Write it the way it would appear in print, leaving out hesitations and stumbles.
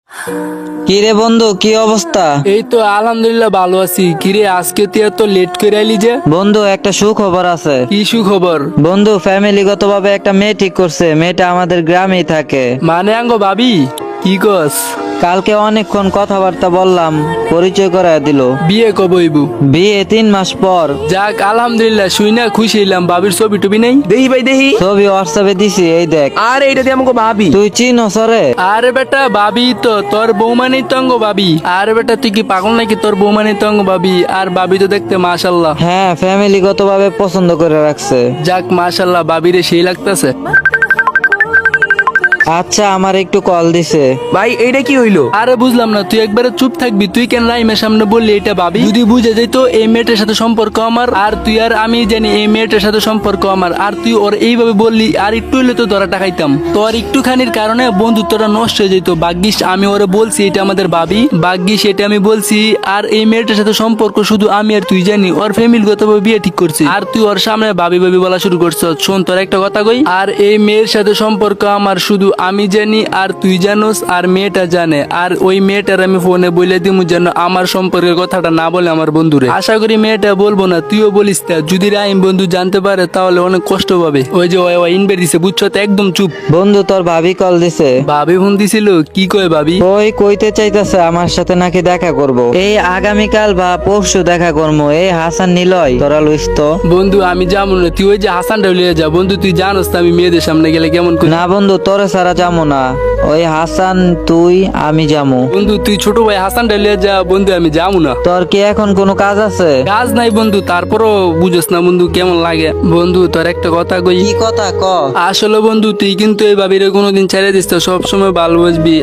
কিরে বন্ধু, কি অবস্থা? এই তো আলহামদুলিল্লাহ ভালো আছি। কিরে আজকে তুই এত লেট করে আইলি যে? বন্ধু, একটা সুখবর আছে। কি সুখবর? বন্ধু, ফ্যামিলিগত ভাবে একটা মেয়ে ঠিক করছে। মেয়েটা আমাদের গ্রামেই থাকে। মানে আঙ্গ ভাবি? কি কস? কালকে অনেকক্ষণ কথাবার্তা বললাম, পরিচয় করায় দিল। বিয়ে কবইবু? বিয়ে 3 মাস পর। যাক আলহামদুলিল্লাহ, শুই না খুশি হইলাম। বাবির ছবি টবি নেই? দেহি ভাই দেহি। ছবি হোয়াটসঅ্যাপে দিছি, এই দেখ। আর এইটা দিয়ে আমাকে ভাবি। তুই চিনস রে? আরে বেটা ভাবি তো তোর বৌমানি তঙ্গ ভাবি। আরে বেটা তুই কি পাগল নাকি? তোর বৌমানি তঙ্গ ভাবি। আর ভাবি তো দেখতে মাশাল্লাহ। হ্যাঁ, ফ্যামিলিগত ভাবে পছন্দ করে রাখছে। যাক মাশাল্লাহ, ভাবিরে সেই লাগতেছে। আচ্ছা, আমার একটু কল দিছে। ভাই এইটা কি হইলো? আরে বুঝলাম না, তুই একবারে চুপ থাকবি। তুই কেন রাইমের সামনে বললি এটা ভাবি? যদি বুঝে যেত এই মেয়েটার সাথে সম্পর্ক আমার, আর তুই আর আমি জানি এই মেয়েটার সাথে সম্পর্ক আমার, আর তুই ওর এইভাবে বললি, আর একটু হইলে তো ধরাটা খাইতাম। তোর একটুখানির কারণে বন্ধুত্বটা নষ্ট হয়ে যেত। ভাগ্যিস আমি ওরে বলছি এটা আমাদের ভাবি, ভাগ্যিস এটা আমি বলছি। আর এই মেয়েটার সাথে সম্পর্ক শুধু আমি আর তুই জানি। ওর ফ্যামিলিগত ভাবে বিয়ে ঠিক করছি, আর তুই ওর সামনে ভাবি ভাবি বলা শুরু করছ। শোন তোর একটা কথা কই, আর এই মেয়ের সাথে সম্পর্ক আমার শুধু আমি জানি আর তুই জানোস, আর মেয়েটা জানে। আর ওই মেয়েটার আমি ফোনে বলে দিমু যেন আমার সম্পর্কের কথাটা না বলে আমার বন্ধুরে। আশা করি মেয়েটা বলবো না, তুইও বলিস না। যদি রাইম বন্ধু জানতে পারে তাহলে অনেক কষ্ট পাবে। ওই যে ওই ইনভাইট দিছে, বুঝছো তো? একদম চুপ। বন্ধু, তোর ভাবি কল দিছে। ভাবি ফোন দিছিল? কি কয় ভাবি? ওই কইতে চাইতেছে আমার সাথে নাকি দেখা করব। এই আগামীকাল বা পরশু দেখা করবো। এই হাসান নিলয়, তোরা লইস তো। বন্ধু আমি যাবো না, তুই ওই যে হাসানটা লিয়ে যা। বন্ধু তুই জানোস তো আমি মেয়েদের সামনে গেলে কেমন করি। না বন্ধু, তোরে সারা যাবো না। ওই হাসান, তুই, আমি যাবো। বন্ধু তুই ছোট ভাই হাসানটা লিয়ে যা। বন্ধু আমি যাবো না। তোর কি এখন কোনো কাজ আছে? কাজ নাই বন্ধু, তারপরও বুঝোস না বন্ধু কেমন লাগে। বন্ধু তোর একটা কথা কই। কি কথা ক? আসলে বন্ধু তুই কিন্তু এই ভাবিরে কোনোদিন ছেড়ে দিস তো, সবসময় ভালোবাসবি।